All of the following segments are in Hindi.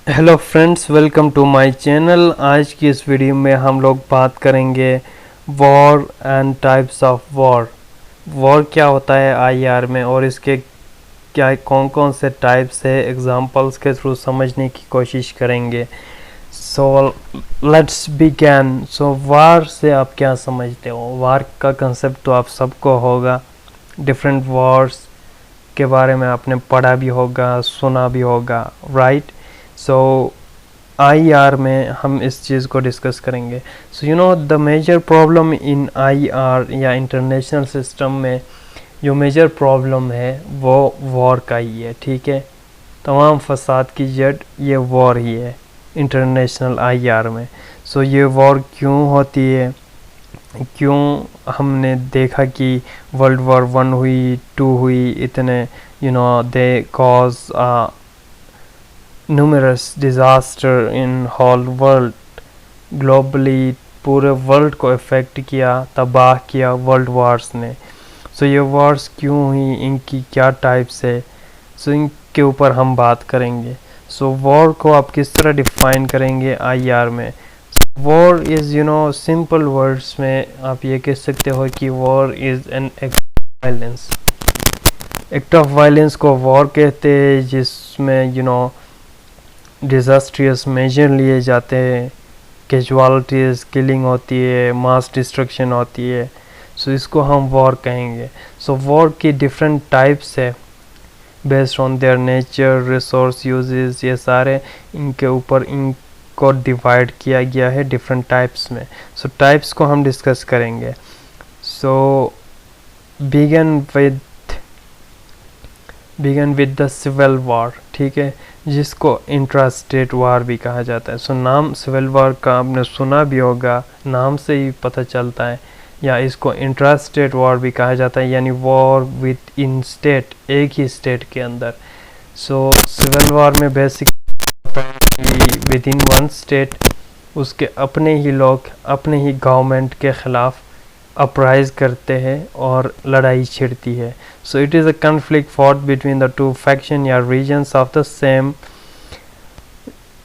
Hello friends, welcome to my channel. आज की इस वीडियो में हम लोग बात करेंगे war and types of war. War क्या होता है आईआर में और इसके क्या कौन कौन से टाइप्स है, एग्जांपल्स के थ्रू समझने की कोशिश करेंगे। So let's begin. सो वार से आप क्या समझते हो? वार का कंसेप्ट तो आप सबको होगा। डिफरेंट वॉर्स के बारे में आपने पढ़ा भी होगा, सुना भी होगा, राइट? सो आईआर में हम इस चीज़ को डिस्कस करेंगे। So you know the major problem in IR या इंटरनेशनल सिस्टम में जो मेजर प्रॉब्लम है वो वॉर का ही है, ठीक है। तमाम फसाद की जड़ ये वॉर ही है इंटरनेशनल आईआर में। सो ये वॉर क्यों होती है, क्यों हमने देखा कि वर्ल्ड वॉर 1 हुई, 2 हुई, इतने they cause numerous disaster in whole world, globally पूरे वर्ल्ड को इफ़ेक्ट किया, तबाह किया वर्ल्ड वार्स ने। सो ये वार्स क्यों हुई, इनकी क्या टाइप्स है, सो इनके ऊपर हम बात करेंगे। सो वॉर को आप किस तरह डिफाइन करेंगे आईआर में? वॉर इज़ सिंपल वर्ड्स में आप ये कह सकते हो कि war is an act of violence. Act of violence को वॉर कहते हैं, जिसमें डिज़ास्ट्रियस मेजर लिए जाते हैं, कैजुअलिटीज़, किलिंग होती है, मास डिस्ट्रक्शन होती है। सो इसको हम वॉर कहेंगे। सो वॉर की डिफरेंट टाइप्स है based on their nature, resource uses, ये सारे इनके ऊपर इनको डिवाइड किया गया है डिफरेंट टाइप्स में। सो टाइप्स को हम डिस्कस करेंगे। So began with the civil war, ठीक है, जिसको इंट्रास्टेट वार भी कहा जाता है। सो नाम सिविल वार का आपने सुना भी होगा, नाम से ही पता चलता है। या इसको इंट्रास्टेट वार भी कहा जाता है, यानी वॉर विद इन स्टेट, एक ही स्टेट के अंदर। सो सिविल वार में basic with in one state उसके अपने ही लोग अपने ही गवर्नमेंट के ख़िलाफ़ अपराइज करते हैं और लड़ाई छिड़ती है। So it is a conflict fought between the two faction or regions of the same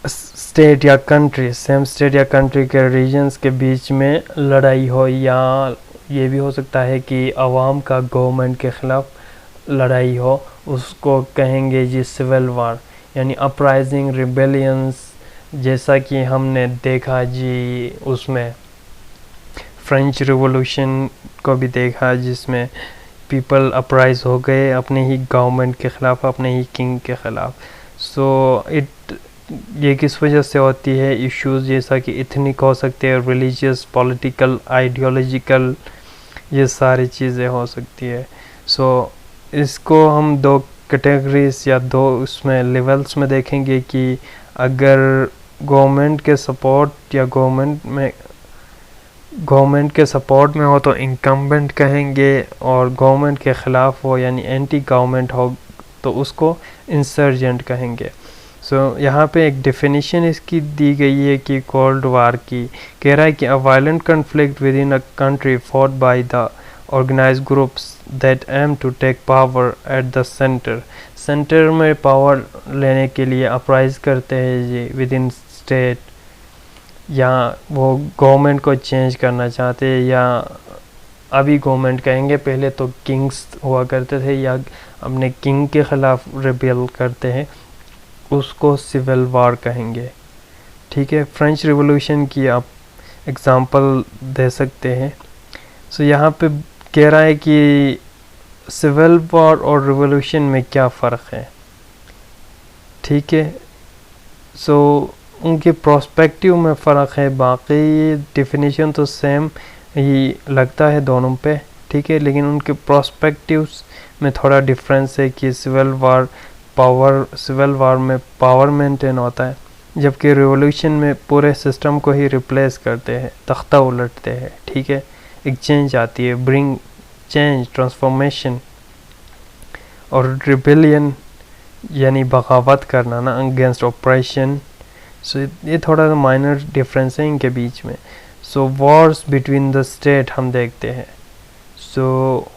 state or country, same state or country के रीजन्स के बीच में लड़ाई हो, या ये भी हो सकता है कि अवाम का गवर्नमेंट के ख़िलाफ़ लड़ाई हो, उसको कहेंगे जी सिविल वार, यानी अपराइजिंग, रिबेलियंस। जैसा कि हमने देखा जी उसमें फ्रेंच रिवॉल्यूशन को भी देखा, जिसमें पीपल अपराइज हो गए अपने ही गवर्नमेंट के ख़िलाफ़, अपने ही किंग के ख़िलाफ़। सो ये किस वजह से होती है? इश्यूज़ जैसा कि इथनिक हो सकते हैं, रिलीजियस, पॉलिटिकल, आइडियोलॉजिकल, ये सारी चीज़ें हो सकती है। सो इसको हम दो कैटेगरीज या दो उसमें लेवल्स में देखेंगे कि अगर गवर्नमेंट के सपोर्ट या गवर्नमेंट के सपोर्ट में हो तो इनकम्बेंट कहेंगे, और गवर्नमेंट के ख़िलाफ़ हो यानी एंटी गवर्नमेंट हो तो उसको इंसर्जेंट कहेंगे। सो यहाँ पे एक डेफिनेशन इसकी दी गई है कि कोल्ड वार की कह रहा है कि a violent conflict with in a country fought by the organised groups that aim to take power at the centre में पावर लेने के लिए अपराइज करते हैं जी विद इन स्टेट, या वो गवर्नमेंट को चेंज करना चाहते हैं, या अभी गवर्नमेंट कहेंगे, पहले तो किंग्स हुआ करते थे, या अपने किंग के ख़िलाफ़ रिबेल करते हैं, उसको सिविल वार कहेंगे, ठीक है। फ्रेंच रिवॉल्यूशन की आप एग्ज़ाम्पल दे सकते हैं। सो यहाँ पे कह रहा है कि सिविल वार और रिवॉल्यूशन में क्या फ़र्क है, ठीक है। सो उनके प्रोस्पेक्टिव में फ़र्क है, बाकी डेफिनेशन तो सेम ही लगता है दोनों पे, ठीक है, लेकिन उनके प्रोस्पेक्टिव्स में थोड़ा डिफरेंस है कि सिविल वार में पावर मेंटेन होता है, जबकि रिवॉल्यूशन में पूरे सिस्टम को ही रिप्लेस करते हैं, तख्ता उलटते हैं, ठीक है, एक चेंज आती है, ब्रिंग चेंज, ट्रांसफॉर्मेशन। और रिबेलियन यानी बगावत करना ना, अगेंस्ट ऑपरेशन। सो ये थोड़ा सा माइनर डिफरेंस है इनके बीच में। सो वॉर्स बिटवीन द स्टेट हम देखते हैं। सो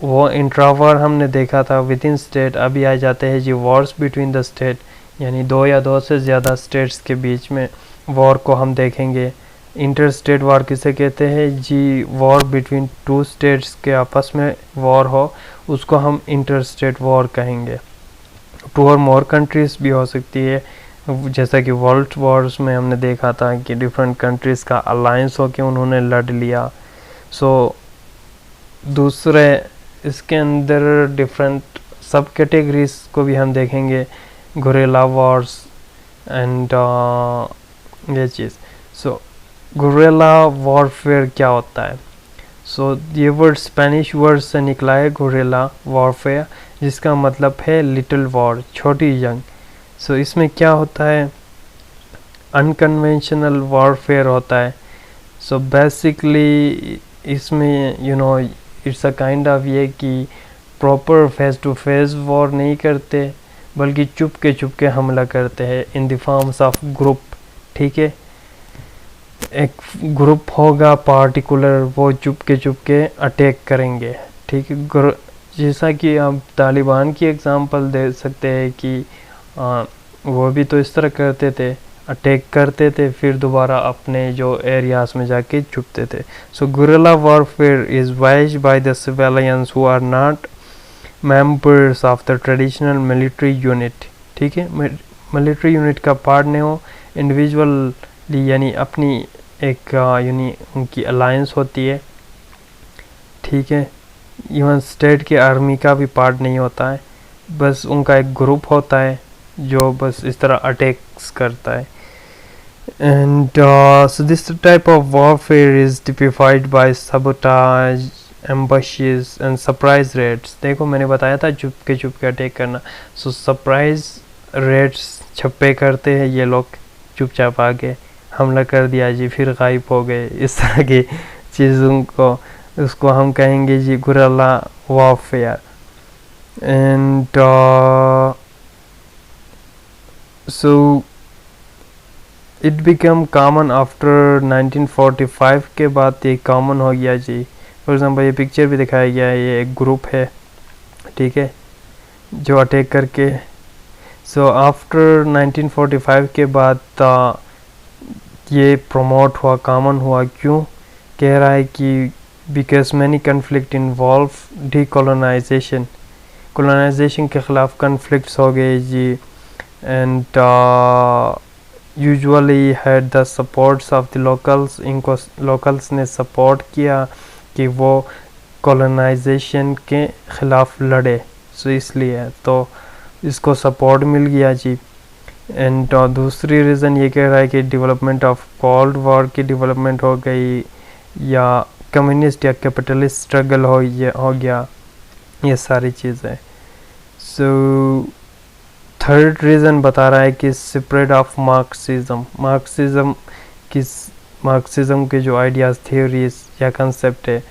वो इंट्रा वार हमने देखा था विद इन स्टेट, अभी आ जाते हैं जी वॉर्स बिटवीन द स्टेट, यानी दो या दो से ज़्यादा स्टेट्स के बीच में वॉर को हम देखेंगे। इंटर स्टेट वॉर किसे कहते हैं जी, वॉर बिटवीन टू स्टेट्स के आपस में वॉर हो, उसको हम इंटर स्टेट वॉर कहेंगे। टू और मोर कंट्रीज़ भी हो सकती है, जैसा कि वर्ल्ड वॉर्स में हमने देखा था कि डिफरेंट कंट्रीज़ का अलायंस हो के उन्होंने लड़ लिया। सो दूसरे इसके अंदर डिफरेंट सब कैटेगरीज को भी हम देखेंगे, गुरिल्ला वॉर्स एंड ये चीज़। सो गुरिल्ला वॉरफेयर क्या होता है? सो ये वर्ड स्पेनिश वर्ड से निकला है, गुरिल्ला वॉरफेयर, जिसका मतलब है लिटिल वॉर, छोटी जंग। सो इसमें क्या होता है, अनकन्वेंशनल वॉरफेयर होता है। सो बेसिकली इसमें इट्स अ काइंड ऑफ ये कि proper face to face war नहीं करते, बल्कि चुप के हमला करते हैं in the forms of group. ठीक है, एक ग्रुप होगा पार्टिकुलर, वो चुप के अटैक करेंगे। ठीक है, जैसा कि आप तालिबान की एग्जांपल दे सकते हैं कि वो भी तो इस तरह करते थे, अटैक करते थे, फिर दोबारा अपने जो एरियाज में जाके छुपते थे। So guerrilla warfare is waged by the civilians who are not members of the traditional military unit. ठीक है, मिलिट्री यूनिट का पार्ट नहीं हो, इंडिविजुअली यानी अपनी एक उनकी अलायंस होती है। ठीक है, इवन स्टेट के आर्मी का भी पार्ट नहीं होता है, बस उनका एक ग्रुप होता है जो बस इस तरह अटैक्स करता है। And so this type of warfare is typified by sabotage, ambushes and surprise raids. देखो मैंने बताया था चुप के अटैक करना। सो सरप्राइज रेड्स छप्पे करते हैं ये लोग, चुपचाप आके हमला कर दिया जी, फिर गायब हो गए, इस तरह की चीज़ों को उसको हम कहेंगे जी guerrilla warfare. And so it become common after 1945 के बाद ये कॉमन हो गया जी। फॉर एग्जांपल ये पिक्चर भी दिखाया गया है, ये एक ग्रुप है, ठीक है, जो अटैक करके। सो आफ्टर 1945 के बाद ये प्रमोट हुआ, कॉमन हुआ। क्यों कह रहा है कि because many conflict involve decolonisation, colonisation के ख़िलाफ़ कन्फ्लिक्ट्स हो गए जी। And usually had the supports of the locals, इनको लोकल्स ने सपोर्ट किया कि वो कोलोनाइजेशन के ख़िलाफ़ लड़े। सो इसलिए तो इसको सपोर्ट मिल गया जी। एंड दूसरी रीज़न ये कह रहा है कि डेवलपमेंट ऑफ कोल्ड वॉर की डेवलपमेंट हो गई, या कम्युनिस्ट या कैपिटलिस्ट स्ट्रगल हो गया, ये सारी चीज़ें। सो थर्ड रीज़न बता रहा है कि स्प्रेड ऑफ मार्क्सिज्म, मार्क्सिज्म के जो आइडियाज़, थ्योरीज या कंसेप्ट है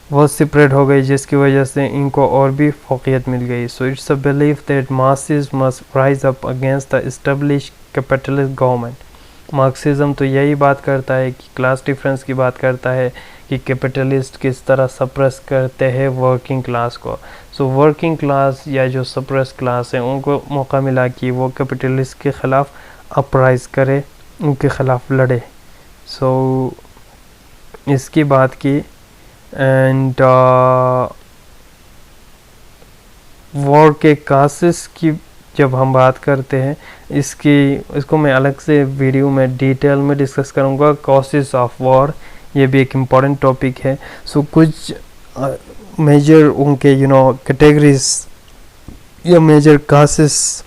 वो स्प्रेड हो गई, जिसकी वजह से इनको और भी फोकियत मिल गई। सो it's a belief that masses must rise up against the establish capitalist government. Marxism तो यही बात करता है कि क्लास डिफरेंस की बात करता है कि कैपिटलिस्ट किस तरह सप्रेस करते हैं वर्किंग क्लास को। सो वर्किंग क्लास या जो सप्रेस क्लास है उनको मौका मिला कि वो कैपिटलिस्ट के ख़िलाफ़ अपराइज करे, उनके ख़िलाफ़ लड़े। सो इसकी बात की। एंड वॉर के कासेस की जब हम बात करते हैं, इसको मैं अलग से वीडियो में डिटेल में डिस्कस करूँगा। कॉसेस ऑफ वॉर, ये भी एक इम्पॉर्टेंट टॉपिक है। सो कुछ मेजर उनके कैटेगरीज या मेजर कासेस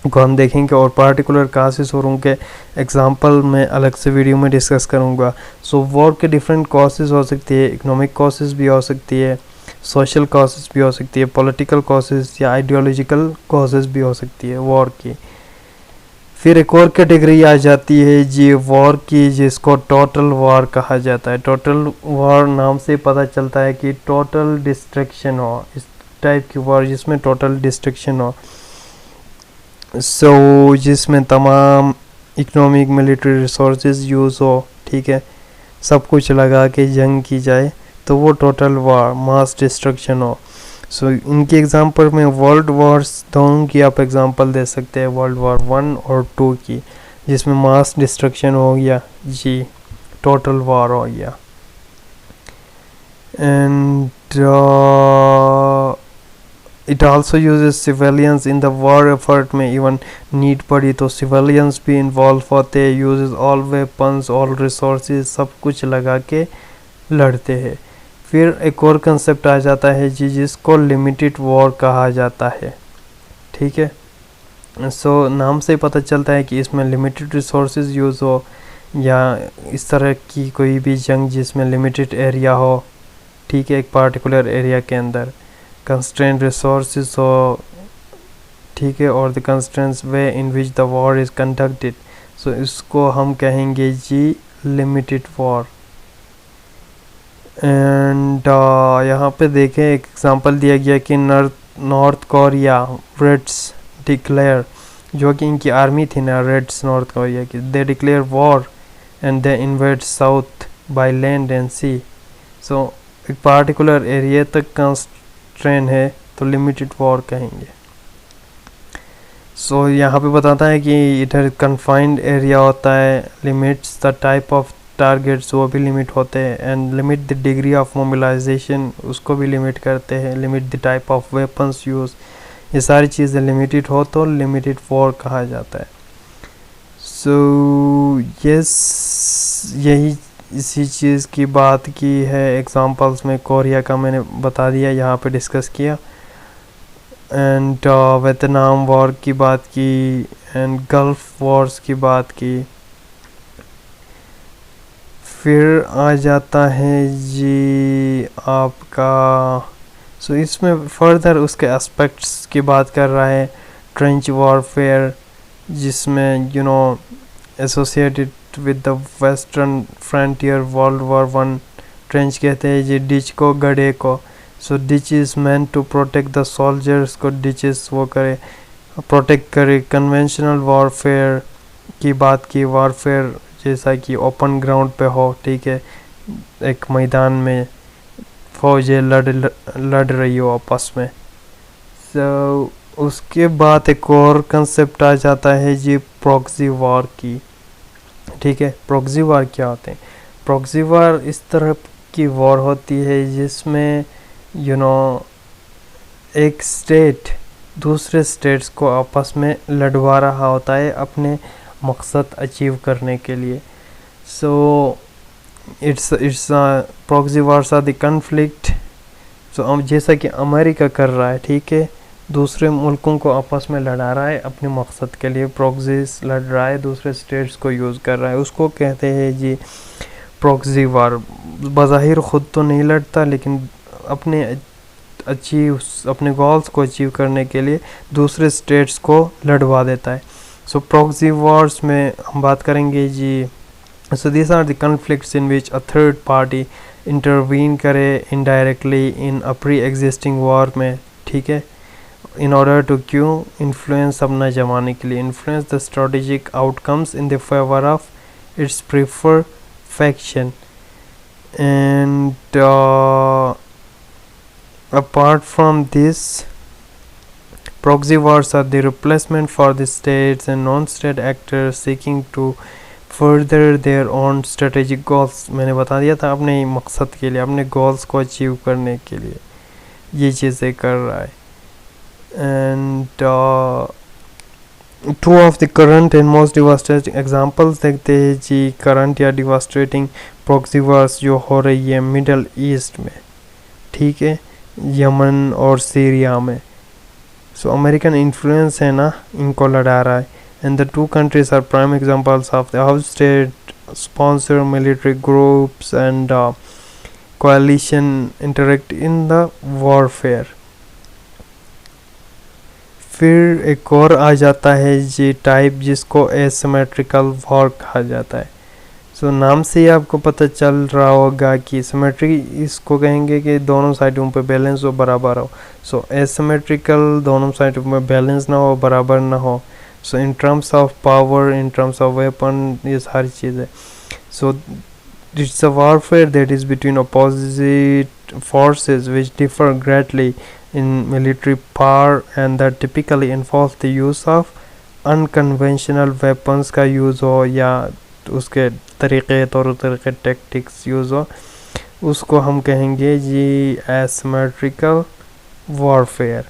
को हम देखेंगे, और पार्टिकुलर कासेस और उनके एग्जांपल में अलग से वीडियो में डिस्कस करूँगा। सो वॉर के डिफरेंट कॉसेस हो सकती है, इकोनॉमिक कॉसेस भी हो सकती है, सोशल कॉसेस भी हो सकती है, पॉलिटिकल कॉसेस या आइडियोलॉजिकल कॉसेस भी हो सकती है वॉर की। फिर एक और कैटेगरी आ जाती है जी वॉर की, जिसको टोटल वॉर कहा जाता है। टोटल वॉर नाम से पता चलता है कि टोटल डिस्ट्रक्शन हो, इस टाइप की वॉर जिसमें टोटल डिस्ट्रक्शन हो। सो जिसमें तमाम इकोनॉमिक मिलिट्री रिसोर्सेज यूज़ हो, ठीक है, सब कुछ लगा के जंग की जाए, तो वो टोटल वॉर, मास डिस्ट्रक्शन हो। सो इनके एग्जांपल में वर्ल्ड वॉर्स दोनों की आप एग्जांपल दे सकते हैं, वर्ल्ड वॉर 1 और 2 की, जिसमें मास डिस्ट्रक्शन हो गया जी, टोटल वॉर हो गया. And it also uses civilians in the war effort में, इवन नीड पड़ी तो सिविलियंस भी इन्वॉल्व होते हैं, uses all weapons all resources, सब कुछ लगा के लड़ते हैं. फिर एक और कंसेप्ट आ जाता है जी, जिसको लिमिटेड वॉर कहा जाता है. ठीक है, सो नाम से पता चलता है कि इसमें लिमिटेड रिसोर्सेज यूज़ हो, या इस तरह की कोई भी जंग जिसमें लिमिटेड एरिया हो. ठीक है, एक पार्टिकुलर एरिया के अंदर कंस्ट्रेंट रिसोर्सेज हो. ठीक है, और the constraints way in which the war is conducted. So इसको हम कहेंगे जी लिमिटेड वॉर. एंड यहाँ पे देखें एक एग्जांपल दिया गया कि नॉर्थ कोरिया रेड्स डिक्लेयर, जो कि इनकी आर्मी थी ना रेड्स नॉर्थ कोरिया की, they declare war and they invade south by land and sea. So एक पार्टिकुलर एरिया तक कंस्ट्रेन है तो लिमिटेड वॉर कहेंगे. सो यहाँ पे बताता है कि इधर कन्फाइंड एरिया होता है, limits the type of targets वो भी लिमिट होते हैं, and limit the degree of mobilisation उसको भी लिमिट करते हैं, limit the type of weapons use. ये सारी चीज़ें लिमिटेड हो तो लिमिटेड वॉर कहा जाता है. सो यस, यही इसी चीज़ की बात की है. एग्जांपल्स में कोरिया का मैंने बता दिया, यहाँ पे डिस्कस किया. एंड वियतनाम वॉर की बात की, एंड गल्फ वॉर्स की बात की. फिर आ जाता है जी आपका, सो इसमें फर्दर उसके एस्पेक्ट्स की बात कर रहा है. ट्रेंच वॉरफेयर, जिसमें you know associated with the western frontier world war 1. Trench कहते हैं जी डिच को, गड्ढे को. So ditch is meant to protect the soldiers को, डिचेस वो करे प्रोटेक्ट करे. कन्वेंशनल वॉरफेयर की बात की, वॉरफेयर जैसा कि ओपन ग्राउंड पे हो. ठीक है, एक मैदान में फौजें लड़ रही हो आपस में. सो उसके बाद एक और कंसेप्ट आ जाता है जी प्रॉक्सी वॉर की. ठीक है, प्रॉक्सी वॉर क्या होते हैं? प्रॉक्सी वॉर इस तरह की वॉर होती है जिसमें यू नो एक स्टेट दूसरे स्टेट्स को आपस में लड़वा रहा होता है अपने मकसद अचीव करने के लिए. So it's proxy wars are the conflict. सो जैसा कि अमेरिका कर रहा है, ठीक है, दूसरे मुल्कों को आपस में लड़ा रहा है अपने मकसद के लिए, प्रॉक्सीज लड़ रहा है, दूसरे स्टेट्स को यूज़ कर रहा है, उसको कहते हैं जी प्रॉक्सी वॉर. बज़ाहिर ख़ुद तो नहीं लड़ता, लेकिन अपने गोल्स को अचीव करने के लिए दूसरे स्टेट्स को लड़वा देता है. सो प्रॉक्सी वॉर्स में हम बात करेंगे जी. So this are the conflicts in which a third party intervene करे indirectly in a pre existing war में. ठीक है, इन ऑर्डर टू क्यों इन्फ्लुएंस अपना जमाने के लिए, influence the strategic outcomes in the favour of its prefer faction. And apart from this, proxy wars are the replacement for the states and non-state actors seeking to further their own strategic goals. मैंने बता दिया था, अपने मकसद के लिए, अपने goals को अचीव करने के लिए ये चीज़ें कर रहा है. And two of the current and most devastating examples देखते हैं जी. current या devastating proxy wars जो हो रही है मिडल ईस्ट में, ठीक है, यमन और सीरिया में. सो अमेरिकन इन्फ्लुएंस है ना, इनको लड़ा रहा है. And the two countries are prime examples of the how state sponsor military groups and coalition interact in the warfare. फिर एक और आ जाता है जी टाइप, जिसको एसिमेट्रिकल वॉर कहा जाता है. सो नाम से ही आपको पता चल रहा होगा कि सिमेट्री इसको कहेंगे कि दोनों साइडों पे बैलेंस हो, बराबर हो. सो एसिमेट्रिकल दोनों साइडों में बैलेंस ना हो, बराबर ना हो. So in terms of power, in terms of weapon, ये सारी चीज़ें. So it's a warfare that is between opposite forces which differ greatly in military power and that typically involves the use of unconventional weapons का यूज़ हो या उसके तरीक़े तौर तरीक़े टैक्टिक्स यूज़ हो, उसको हम कहेंगे जी asymmetrical warfare.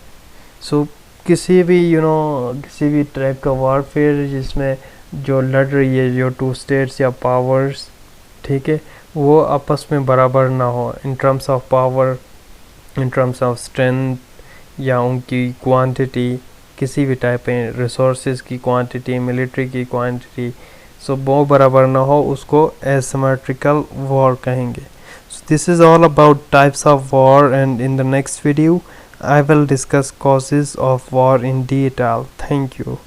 सो किसी भी किसी भी टाइप का वॉरफेयर जिसमें जो लड़ रही है जो टू स्टेट्स या पावर्स, ठीक है, वो आपस में बराबर ना हो इन terms of power, in terms of strength या उनकी क्वांटिटी, किसी भी टाइप के रिसोर्सेज की क्वांटिटी, मिलिट्री की क्वांटिटी, सो वो बराबर ना हो, उसको एसिमेट्रिकल वॉर कहेंगे. This is all about types of war, and in the next video I will discuss causes of war in detail. Thank you.